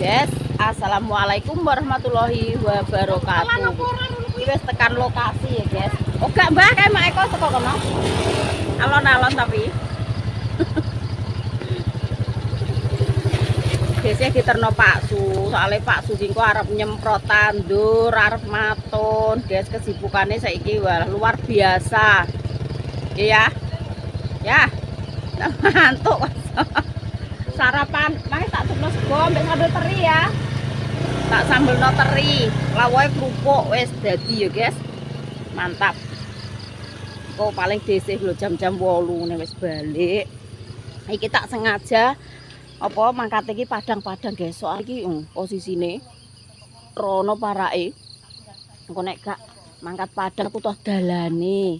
Guys, assalamualaikum warahmatullahi wabarakatuh. Wis tekan lokasi ya guys. Oh gak mbah kayak Mak Eko teko kono. Alon-alon tapi. Biasanya diterno Pak Su, soalnya Pak Su jingko arep nyemprot tandur, arep maton. Guys, kesibukannya saiki wah luar biasa. Iya. Ya. Mantuk. Sarapan, makanya tak tulis sego ambek sambal teri ya. Tak sambal no teri, lawoke kerupuk wis dadi ya, guys. Mantap. Kok paling desih lho jam-jam 8 nih wis balik. Iki tak sengaja apa mangkat iki padang-padang guys. Soal iki posisine rono parake. Engko nek gak mangkat padang aku toh dalane.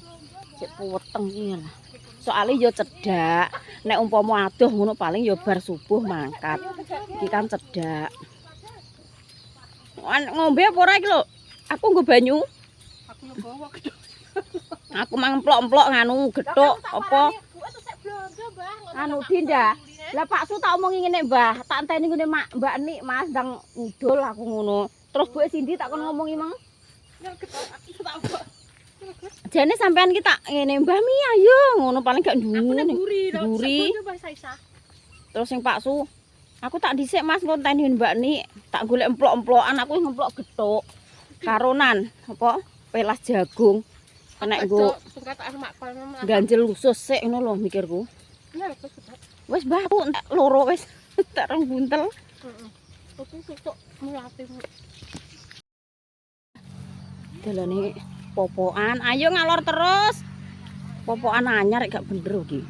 Cek weteng iki lah. Soalnya yo cedak, nek umpama adoh ngono paling yo bar subuh mangkat. Iki kan cedak. Ngombe apa ora iki lho? Aku nggo banyu. Aku yo bawa gedhok. Aku mang emplok-emplok nganu gethuk apa? Anu Dinda. Lah Pak Su tak omongi ngene, Mbah. Tak enteni ngene Mbak Nik Mas ndang ngidul aku ngono. Terus Bu Cindy tak kon ngomongi mang. Ya gethuk aku tak apa. Jane sampean ki tak ngene Mbah Mi ayo ngono paling gak ndungune. Guri. Terus sing Pak Su, aku tak dhisik Mas ngonteni Mbak Nik, tak golek emplok-emplokan aku ngemplok gethuk. Karonan apa? Pelas jagung. Kena nggo ganjel usus sik ngono lho mikirku. Wis Mbah aku entek loro wis tak rong buntel. Heeh. Oke sesuk mulati. Dalane popokan, ayo ngalor terus. Popokan anyar gak bener iki.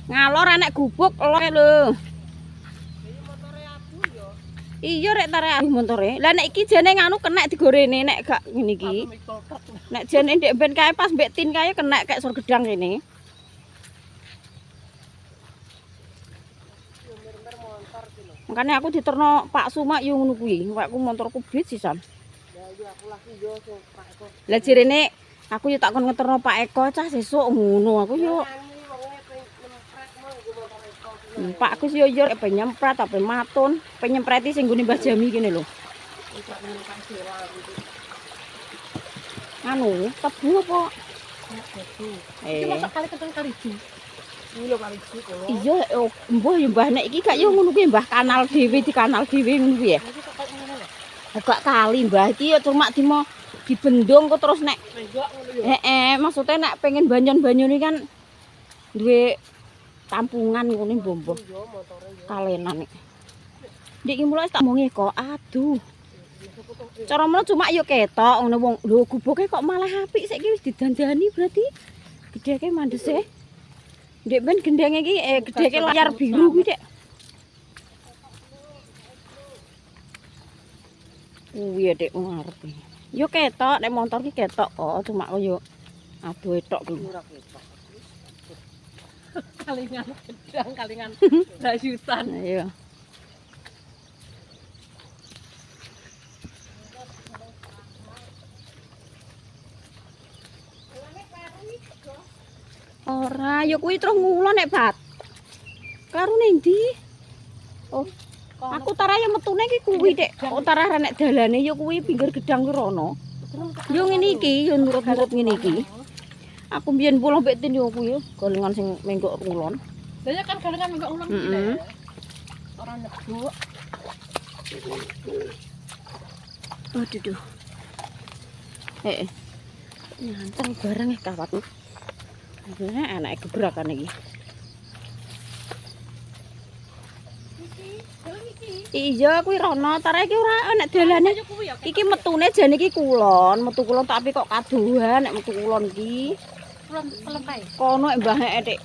Ngalor enek gubuk lho. Iya rek tarik aduh motore. Lah nek iki jane nganu kena digorene nek gak ngene iki. Nek jane ndek ben kae pas mbek tin kae kena kayak sor gedang kene. Makanya aku diterno Pak Sumak yo ngono kuwi. Aku motorku bit sisan. Lah iya aku lagi yo Pak Eko. Lah jirene aku yo tak kon ngeterno Pak Eko cah sesuk ngono aku yo. Pak aku yo yo penyemprat apa matun, penyempreti sing nggone Mbah Jami kene lho. Anu, tebu apa? Iki masak kali keteng karijo. Iya, mbah ya mbah nek iki gak yo ngono kuwi mbah kanal dhewe di kanal dhewe ngono kuwi ya. Gak kali mbah iki ya cuma dibendung kok terus nek. Heeh, maksudnya nek pengen banyon-banyon iki kan duwe tampungan ngono mbombo. Kalenan iki. Ndik iki mulai tak mongi kok aduh. Cara mlo cuma yo ketok ngono wong lho gubuke kok malah apik saiki wis didandani berarti gedheke mandese. Dek ben gendenge iki gedheke layar biru kuwi, Dek. Kuwi Dek ngarep. Yo ketok nek motor ki ketok kok, cuma yo aduh tok kuwi. Kalingan gedang, kalingan rayutan. Iya. Ora, ya kuwi terus ngulon nek bat. Karo ning ndi? Oh, aku taraya metune iki kuwi, Dek. Utara nek dalane ya kuwi pinggir gedang kuwi rono. Yo ngene iki, yo nurut-nurut ngene iki. Aku mbiyen pulang mbek tin yo kuwi, golengan sing menggok ngulon. Lah ya kan golengan menggok ngulon iki lho. Ora nebuk. Aduh. Heeh. Nyanteng barang kawatku. Enak gebrakan iki. Iya kuwi rono, tare iki ora enak dalane. Iki metune jane iki kulon, metu kulon tapi kok kaduhan nek metu kulon iki. Kulon pelepeh. Kono Mbah Dik.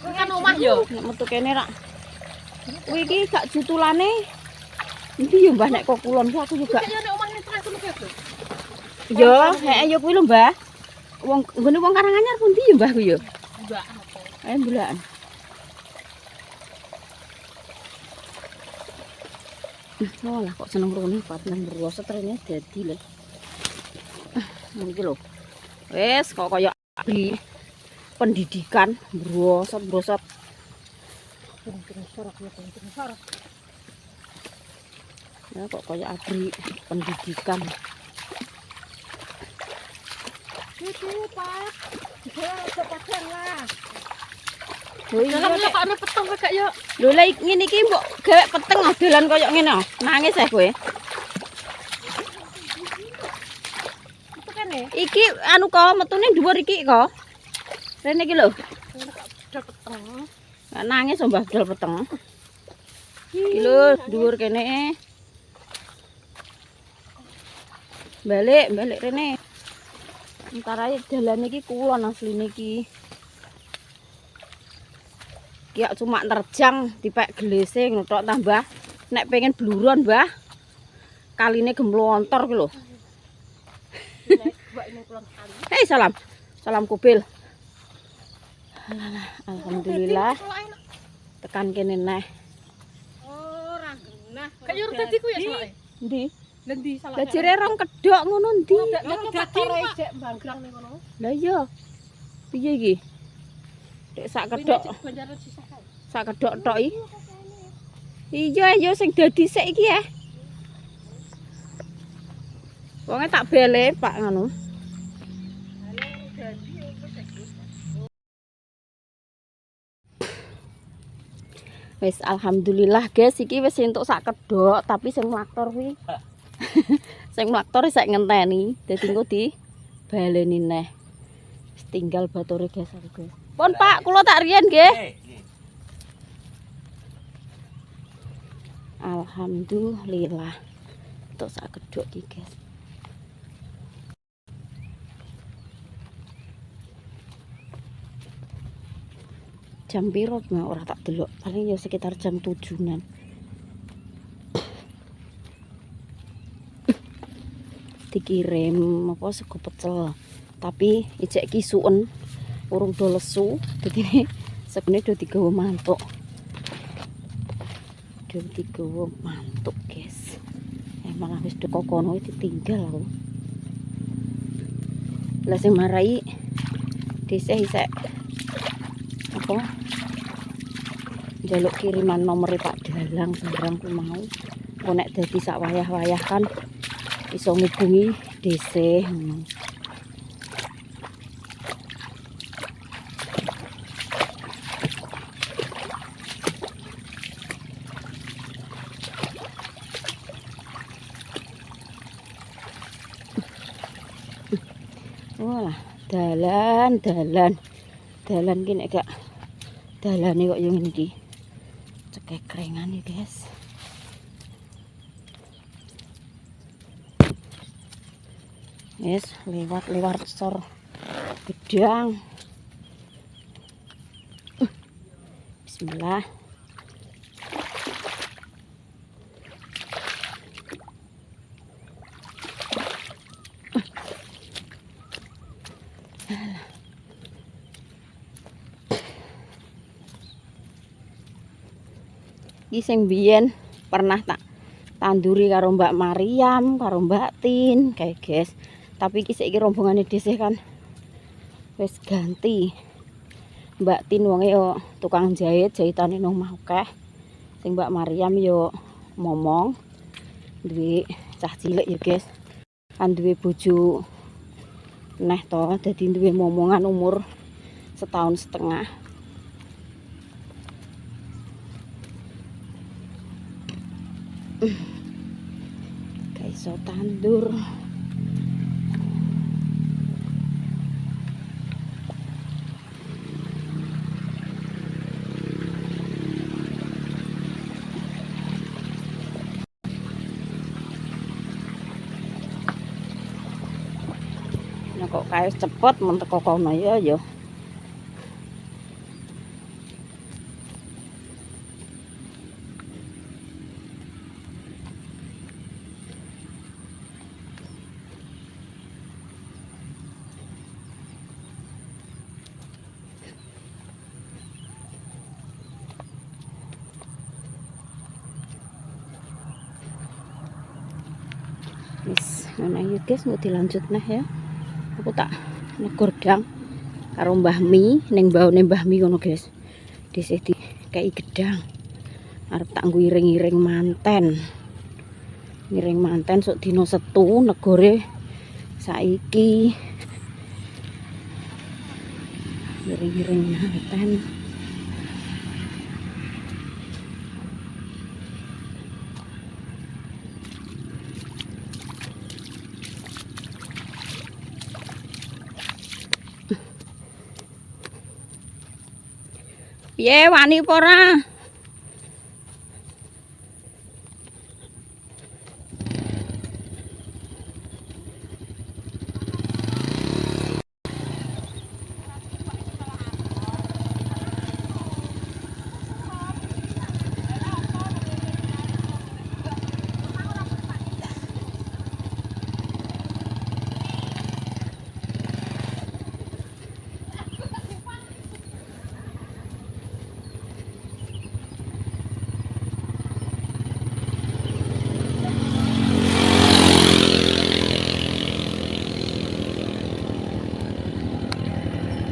Kuwi kan omah yo. Nek metu kene rak. Kuwi iki gak jutulane. Endi yo Mbah nek kok kulon aku juga. Iya nek omah tengah kono kuwi. Yo, heeh yo kuwi lho Mbah. Wong nggone wong Karanganyar pundi ya Mbah ku ya? Mbulakan apa? Mbulakan. Oh lah kok seneng rene patlan berwasa trene dadi lho. Iki lho. Wes kok kaya di pendidikan brosot-brosot. Ya kok kayak abri pendidikan. Itu Pak. Ya kepaten lah. Lho iya Dalam kok ana peteng kok yo. lho lha ngene iki mbok gawe peteng dolan koyo ngene. Nangis kowe. Itu kan ya. Iki anu kok metune dhuwur iki kok. Rene iki lho. Ada peteng. Nggak nangis mbah dol peteng. Iki lho dhuwur kene. Balik rene. Entar ae dalan iki kulon asline iki. Ki cuma nerjang dipek gelese ngono tok tambah. Nek pengen bluron, Mbah. Kaline gemlontor ki lho. Hei salam. Salam kubil. Alhamdulillah. Tekan kene neh. Ora genah. Kayak yo dadi ku ya salake. Ndi? Lendi salake. Lah jere rong kedhok ngono ndi? Dadi rejek banggrang ning kono. Lah iya. Piye iki? Dek sak kedhok. Sak kedhok tok iki. Iya ya sing dadi sik iki ya. Wonge tak bele Pak ngono. Wis alhamdulillah guys iki wis entuk sak kedhok tapi sing mlaktor kuwi sing mlaktor sak ngenteni dadi engko di baleni neh. Wis tinggal bature guys aku guys. Pun Pak kula tak riyen nggih. Alhamdulillah entuk sak kedhok iki guys. Jam piro gimana ora tak delok, paling ya sekitar jam 7-an. Dikirim apa sego pecel, tapi ijek kisuken urung do lesu, dadi segene do digawa mantuk. Do digawa mantuk, guys. Malah wis do kokono ditinggal aku. Lah sing marai dhisik isek apa jaluk kiriman nomor Pak Dalang barang ku mau kok nek dadi sak wayah-wayah kan iso ngubungi DC Walah dalan ki nek gak dalane kok yo ngene iki. Cekek keringan nih, guys. Yes, lewat sor gedang. Bismillah. Iki sing biyen pernah tak tanduri karo Mbak Mariam, karo Mbak Tin, kayak guys. Tapi iki saiki rombongane dhisik kan wis ganti. Mbak Tin wonge yo tukang jahit, jahitane nang omah akeh. Sing Mbak Mariam yo momong. Duwe cah cilik ya guys. Kan duwe bojo neh to, dadi duwe momongan umur 1,5 tahun. Kaiso tandur. Nah kok kayak cepet mentek kono ya yo. Wis ngono ya guys, mau dilanjut nah ya. Aku tak negor dang karo Mbah Mi ning baone Mbah Mi ngono guys. Dhisik Kayak gedang. Arep tak nggo iring-iring manten. Ngiring manten sok dina Setu negore saiki. Iring-iring manten. Piye wani apa ora?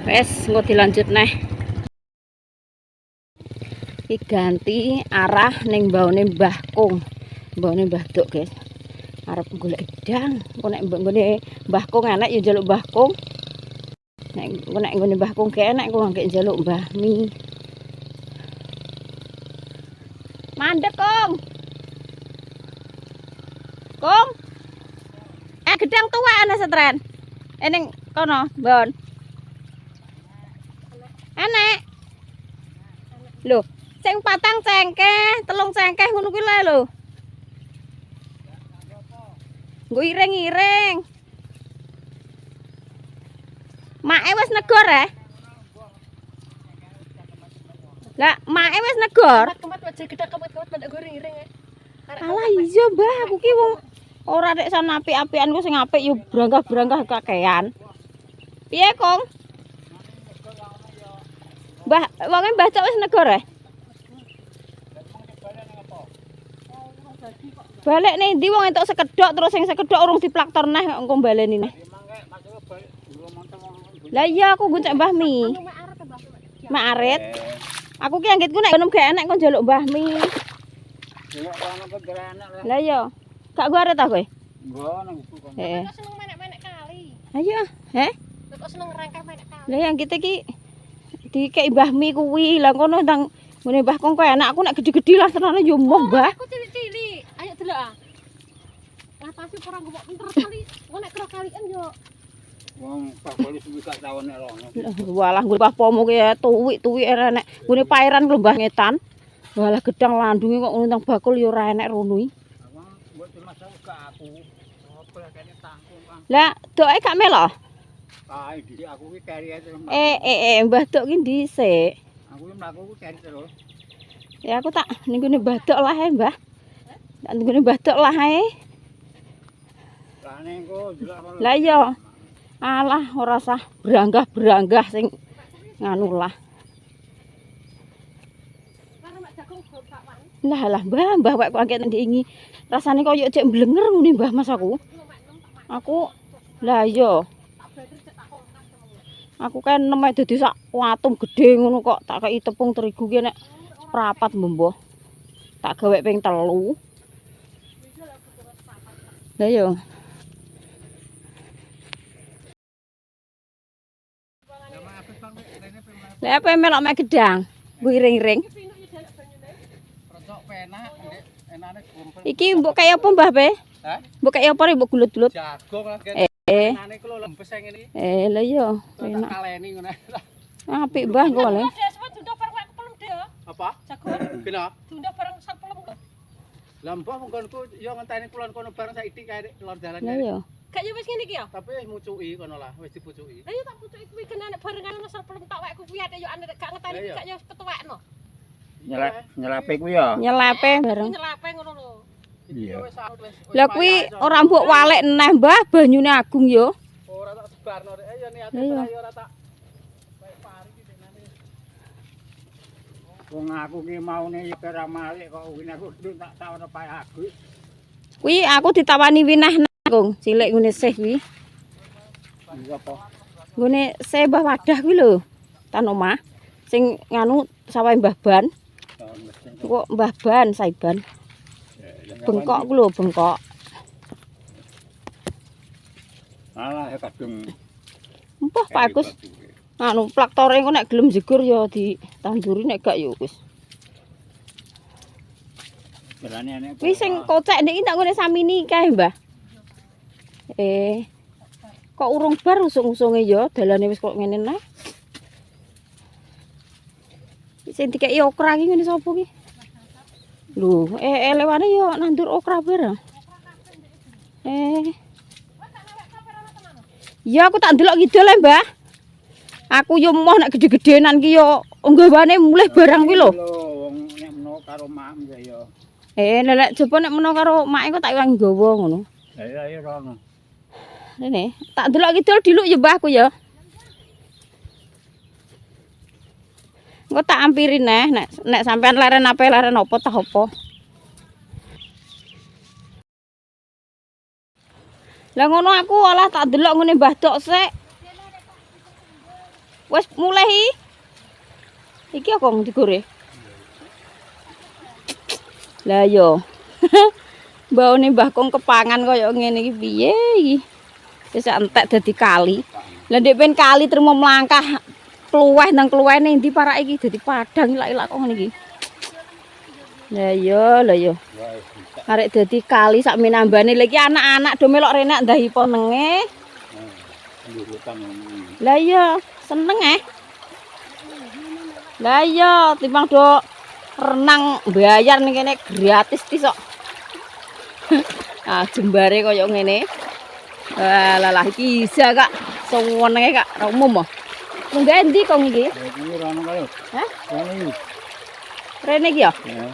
Wes, engko dilanjut neh. Iki ganti arah ning mbaone Mbah Kung. Mbaone Mbah Duk, guys. Arep golek gedang. Engko nek nggone Mbah Kung enek ya njaluk Mbah Kung. Nek nggone Mbah Kung gak enek kok nggak njaluk Mbah Mi. Mandek, Kung. Kung. Gedang tuwek ana setren. Ning kono, Mbon. Enek. Lho, sing patang cengkeh, telung cengkeh ngono kuwi lho lho. Nggo iring-iring. Make wis negor Lah, make wis negor. Kemat wajah gedang kemat pada goreng-iring. Alah iya, Mbah, aku ki wong ora nek san apik-apikan ku sing apik yo brangkah-brangkah kakean. Piye, Kong? Mbah, wonge Mbah Cok wis negor Balik nih ndi wong entuk sekedhok terus sing sekedhok urung diplaktor neh engko baleni neh. Lah iya aku goncek Mbah Mi. Mak arit. Aku ki anggitku nek enom gak enek kok njaluk Mbah Mi. Lah iya. Gak gua arit ta kowe? Nggo nang buku kono. Kok seneng menek-menek kali. Ayo, Kok seneng ngerangkeh menek kali. Lah yang kita ki dikei Mbah Mi kuwi. Lah kono ndang ngene Mbah Kong kowe anak aku nek gede-gede lah tenane yo moh, Mbah. Aku cilik-cilik. Ayo delok ah. Ngapa sih ora ngomong pinter kali. Kok nek kro kalian yo. Wong pakoli suwi gak tawone rono. Walah nggo papomu ki tuwik-tuwik enek. Ngene pairan lho Mbah Ngetan. Walah gedang landunge kok ngono teng bakul yo ora enek rono iki. Awang mbok dimasak gak aku. Apa kene tangkung Kang. Lah, doke gak melok? Ah, iki aku ki keri ae terus. Mbah Duk ki dhisik. Aku ki mlaku ku keri terus. Ya aku tak ning gone Mbah Duk lah Mbah. Tak ning gone Mbah Duk lah Lah engko delok. Lah iya. Alah ora usah beranggah-beranggah sing nganu lah. Lah Mbah wek kok angket ndingi. Rasane koyo cek mblenger ngene Mbah Mas aku. Aku lah iya. Aku kan nemek dadi sak watum gedhe ngono kok tak kei tepung terigu ki nek seprapat mbah. Tak gawe ping 3. Lah iya. Lah apa melok mek gedang? Wiring-ring. Rodok penak ndek enane gumpel. Iki mbok kaya apa Mbah Pe? Hah? Mbok kaya apa mbok gulut-gulut? Jagung lah kene. Enane ku lho lembes sing ngene. Lah iya, Tak enak. kaleni ngono. Apik Mbah kok le. Apa? Jagoan Pino? diundang bareng sarpelem kok. Lah mbok mengkonku yo ngenteni kulon kono bareng saiki kae lor dalan. Lah iya. Gak ya wis ngene iki ya. Tapi wis mucuki kono lah, wis dipucuki. Lah ya tak pucuki kuwi kena nek barengan ono sarpelem tak wekku kuwi ate yo ane gak ngeteni gak ya ketuwekno. Nyelape kuwi ya. Nyelepe bareng. Nyelape ngono lho. Iya. Lah kuwi ora mbok walek neh Mbah, banyune agung yo. Ora tak sebarno rek. Ya niate Iya. ora tak pari iki denane. Wong aku ki maune ora malik kok wine aku tak ono pae aku. Kuwi aku ditawani wineh nang cilik ngene sih kuwi. Iya apa? Ngene se Mbah Wadah kuwi lho. Tan omah sing nganu sawah Mbah Ban. Kok Mbah Ban, Saiban. Bengkok ku lho, bengkok. Alah ya kadung. Empah Pak Agus. Anu plaktore engko nek gelem jegur ya ditanduri nek gak ya wis. Jalane nek. Kuwi sing kocek niki tak ngene samini kae, Mbah. Kok urung bar usung-usunge ya, dalane wis kok ngene nah. Sing dikeki okra iki ngene sapa iki? Lho, lewane yo nandur okra bareng. Ya aku tak ndelok kidul le, Mbah. Aku yo moh nek gede-gedenan ki yo nggawane mulih barang kuwi lho. Wong nek menawa karo mak ya. Lelek jopo nek menawa karo mak kok tak ilang nggawa ngono. Ya ya rono. Rene, tak ndelok kidul diluk ya Mbah aku ya. Engko tak ampiri neh nek sampean leren apa tah apa. Lah ngono aku olah tak delok ngene Mbah Dok sik. Wis mulai iki kok digore. Lah yo. Baune Mbah Kong kepangan kaya ngene iki piye iki? Wis entek dadi kali. Lah ndek ben kali trimo mlangkah kluweh nang kluwene endi parake iki dadi padang ilak-ilak kok ngene iki. Lah yo. Arek dadi kali sak menambane lha iki anak-anak do melok renak ndahi ponenge. Lah iya, seneng Lah iya, timbang do renang bayar ning kene gratis ti sok. Jembare kaya ngene. Lah iki isa Kak. Senenge Kak, ra umum ah. Munggah endi kok iki? Iki rono kae. Hah? Rono iki. Rene iki ya? Ya.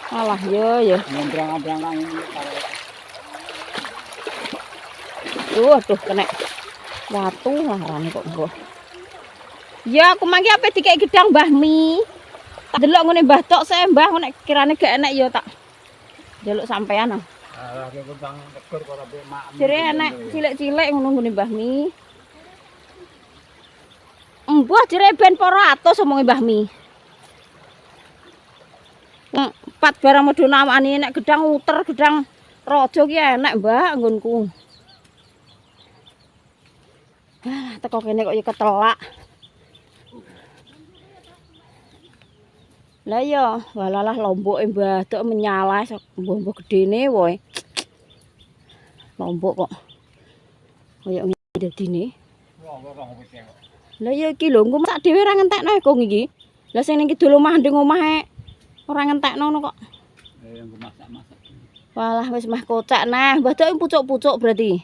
Alah yo. Ngembrang-ngembrang kang karo. Aduh kena watu larane kok mbah. Ya aku mangke ape dikek gedang Mbah Mi. Tak delok ngene Mbah Tok sik Mbah nek kirane gak enek ya tak delok sampean. Alah aku tang tegur karo mak. Jere enek cilik-cilik ngono ngene Mbah Mi. Mbah jere ben para atus omonge Mbah Mi. Empat barang medho nawani nek gedang uter gedang raja ki enek Mbah nggonku. Teko kene kok ya ketelak. Lah ya, walalah lomboke Mbah Tok menyalah mbah-mbah gedene wae. Lombok kok. Kaya ngene dadine. Lah ya iki lho, engko sak dhewe ora ngentekno kok iki. Lah sing ning kidul omah ndeng omah ora ngentekno kok. Engko masak-masak. Walah wis mah kocak nah, Mbah Tok pucuk-pucuk berarti.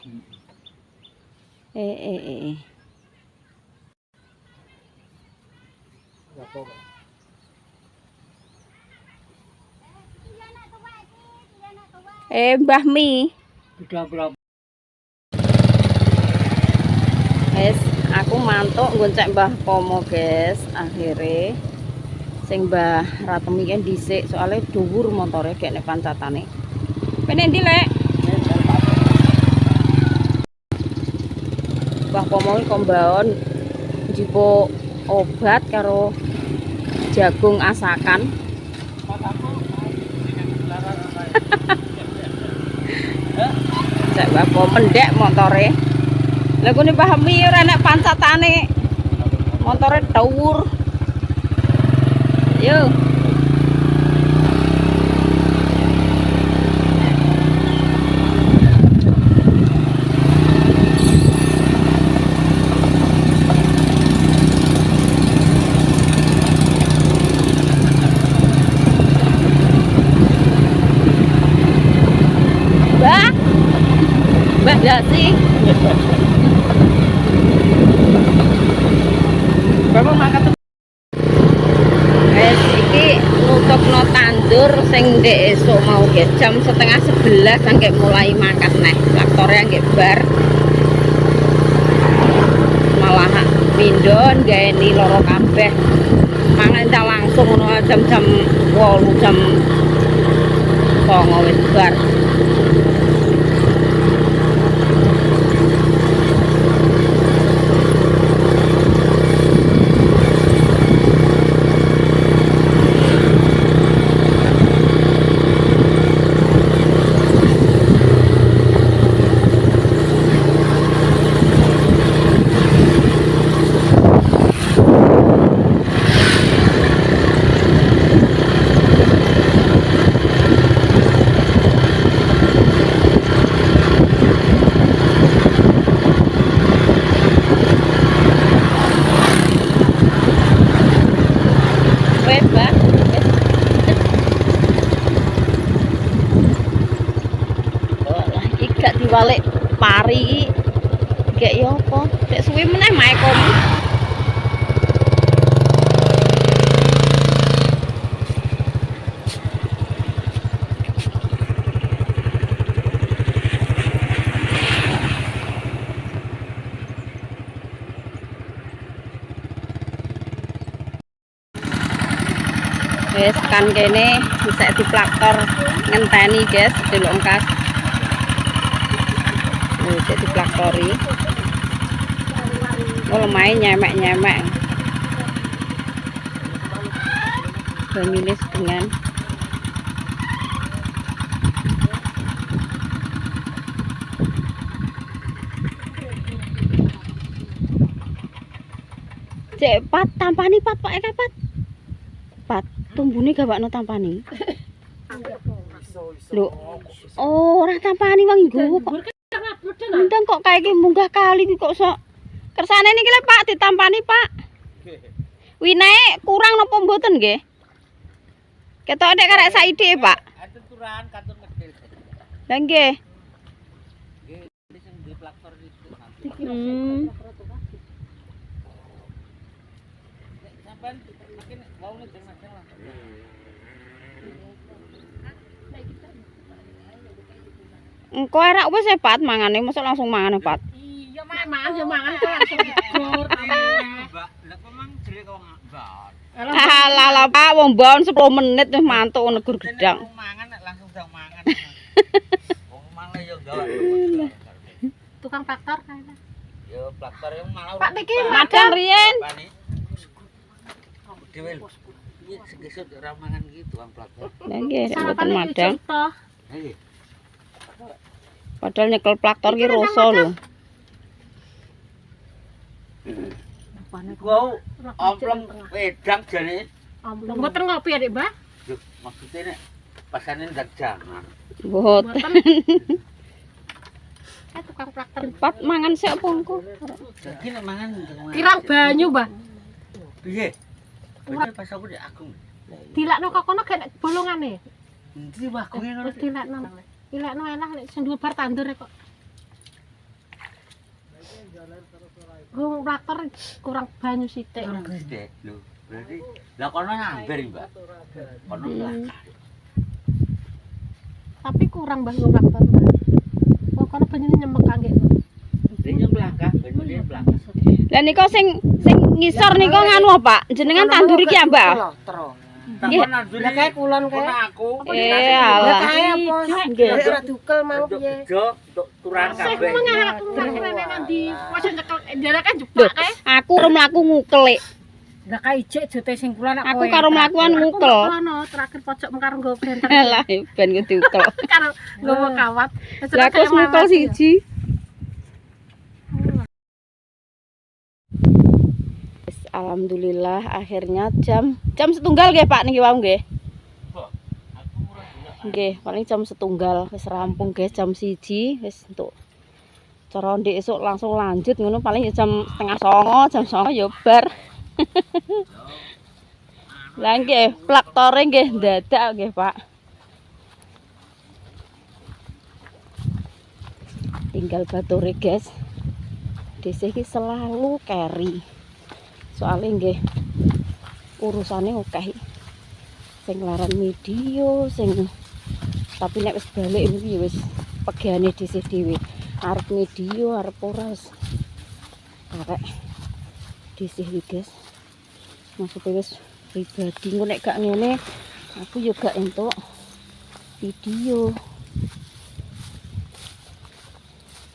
Mbah Mi. Sudah berapa? Wes, aku mantuk ngoncek Mbah Pomo, guys. Akhirnya sing Mbah Ratemi kan dhisik soalnya dhuwur motore gek nek pancatane. Pene ndi, Lek? Mbah Pomo iki kombaon njupuk obat karo jagung asakan. Cek Mbah Pomo pendek motore. Lah kene pahami ora nek pancatane. Motore dhuwur. Yo. Mbah Dasi. Bapak mangkat. Wes iki nutupno tandur sing ndek esuk mau ge jam 10:30 sampai mulai mangkat neh. Traktore nggih bar. Malah pindho gaeni loro kabeh. Mangan ta langsung ngono jam-jam 8 jam 9 wis bar. wae, Mbak. Lah iki gak diwalik pari iki. Gak ya apa? Dek suwi meneh mae kono. Wes kan kene bisa diplaktor ngenteni guys delok engkas. Bisa diplaktori. Oh lemah nyemek-nyemek. Banyune sedengan. Cek pat tampani pat Pak Eka pat. Pat tumbune gawakno tampani. Lho. Oh, ora tampani wong nggo kok. Ndang kok kae iki munggah kali iki kok sok. Kersane niki lho Pak ditampani Pak. Winae kurang napa mboten nggih? Ketok nek karek saithik Pak. Aturan kantor kecil. Lah nggih. Nggih sing di plaktor itu. Sampeyan makin waune jeng-jeng lah. Engko arek wis Pat mangane mosok langsung mangan Pat. Iya mangan ya mangan kok langsung digur. Mbak, lha kok mang jere kok mbak. Alah Pak wong baon 10 menit wis mantuk negur gedang. Mangan nek langsung ndang mangan. Wong malah yo gawak. Tukang traktor kayaknya. Yo plaktor yang malah Pak niki Madang riyen. Dewe lho. Iki segesut ora mangan gitu tukang plaktor. Lah nggih mboten madang. Nggih. Padahal nyekel plaktor ki rasa lho. Wow, omplong wedang jane. Omplong mboten ngopi ya, Dik, Mbah? Yo maksudnya nek pasane ndak jangan. Mboten. Tukang traktor. Pat mangan sik apa engko? Jadi nek mangan Kirang banyu, Mbah. piye? Ora pas aku nek aku. Dilakno kok kono gak nek bolongane. Endi wakunge ngono? Terus dilakno. Dilakno elah nek sing dhuwur bar tandur kok. Gung traktor kurang banyu sithik. Gede lho. Berarti lah kono nyamber, Mbak. Kono lah. Tapi kurang Mbah gung traktor, Mbah. Kok kono banyune nyemek kangge. Dene blangkah, bene blangkah. Lah nika sing ngisor nika nganu apa? Jenengan tandur iki ya, Mbak? Nggih. Lah kae kulon kae. Aku. Alah. Kae apa? Nggih. Ora dukel mau piye? Jo, untuk turan kabeh. Aku nanti wis nyekel ndara kan Lho, jepak kae. aku karo mlaku ngukel. Lah kae ijek jote sing kulon Aku karo mlakuan ngukel. Kono terakhir pojok mengkaro nggo benter. Lah ben ku diukel. Karo nggowo kawat. Lah aku ngukel siji. Alhamdulillah akhirnya jam setunggal nggih Pak niki wau nggih. Nggih, paling jam setunggal wis rampung guys jam 1 wis entuk. Cara ndek esuk langsung lanjut ngono paling ya jam 8:30, jam 9 ya bar. Lah nggih, plaktore nggih dadak nggih Pak. Tinggal baturi guys. Dhisik iki selalu carry. Soalnya nggih urusane akeh. Sing laran video, sing tapi nek wis balik iki wis pegane dhisik dhewe. Arep video, arep ora wis arek dhisik iki, guys. Maksudnya wis pribadi engko nek gak ngene aku yo gak entuk video.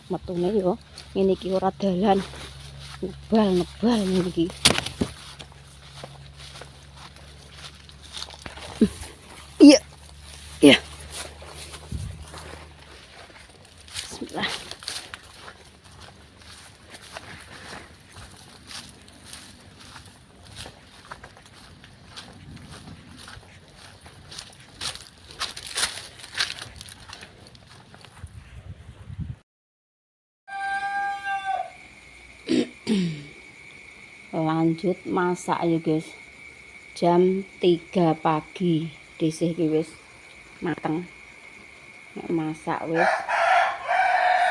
Metune yo ngene iki ora dalan. Nebal ngene iki. Iya. Iya. Bismillah. Lanjut masak ya guys. jam 3 pagi. Dhisik iki wis mateng. Nek masak wis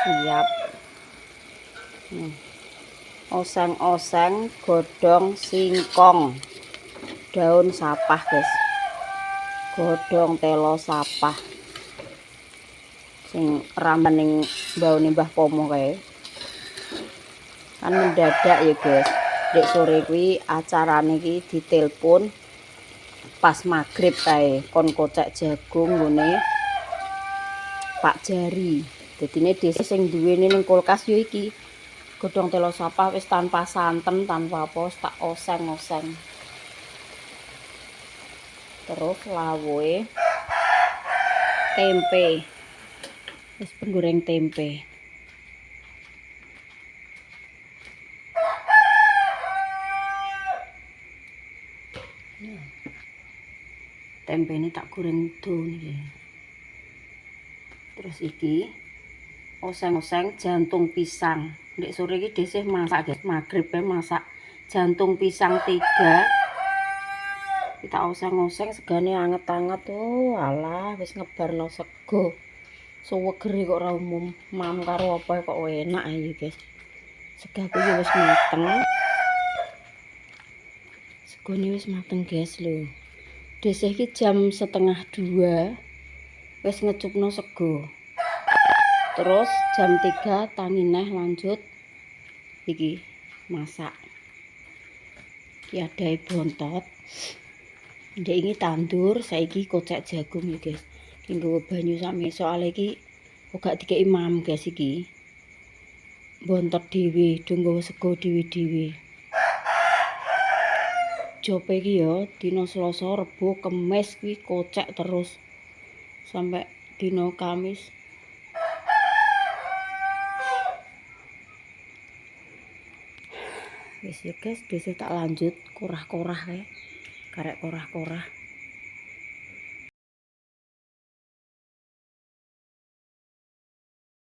siap. Oseng-oseng godhong singkong. Daun sapah, guys. Godhong telo sapah. Sing rambaning baune Mbah Pomo kae. Kan mendadak ya, guys. Dek sore kuwi acarane iki ditelepon pas magrib kae kon kocek jagung nggone Pak Jari. Dadine desa sing duwene ning kulkas yo iki. Godhong telo sapah wis tanpa santen, tanpa apa, tak oseng-oseng. Terus lawuhe tempe. Wis penggoreng tempe. Tempe ini tak goreng utuh niki. Terus iki oseng-oseng jantung pisang. Ndek sore iki dhisik masak, guys. Magrib masak jantung pisang 3. Kita oseng-oseng segane anget-anget. Oh, alah wis ngebarno sego. Suweger kok ora umum. Mam karo apa kok enak ae, guys. Segaku wis mateng. Segone wis mateng, guys lho. Dhisik iki jam 1:30 wis ngecupno sego. Terus jam 3 tangi neh lanjut iki masak. Iki adae bontot. Ndek iki tandur, saiki kocek jagung ya, guys. Iki nggawa banyu sami soal iki kok gak dikeki mam, guys iki. Bontot dhewe, do nggawa sego dhewe-dhewe. Jope iki ya dina Selasa, Rebo, Kemis kuwi kocek terus sampai dina Kamis. Wis ya guys, dhisik tak lanjut korah-korah kae. Karek korah-korah.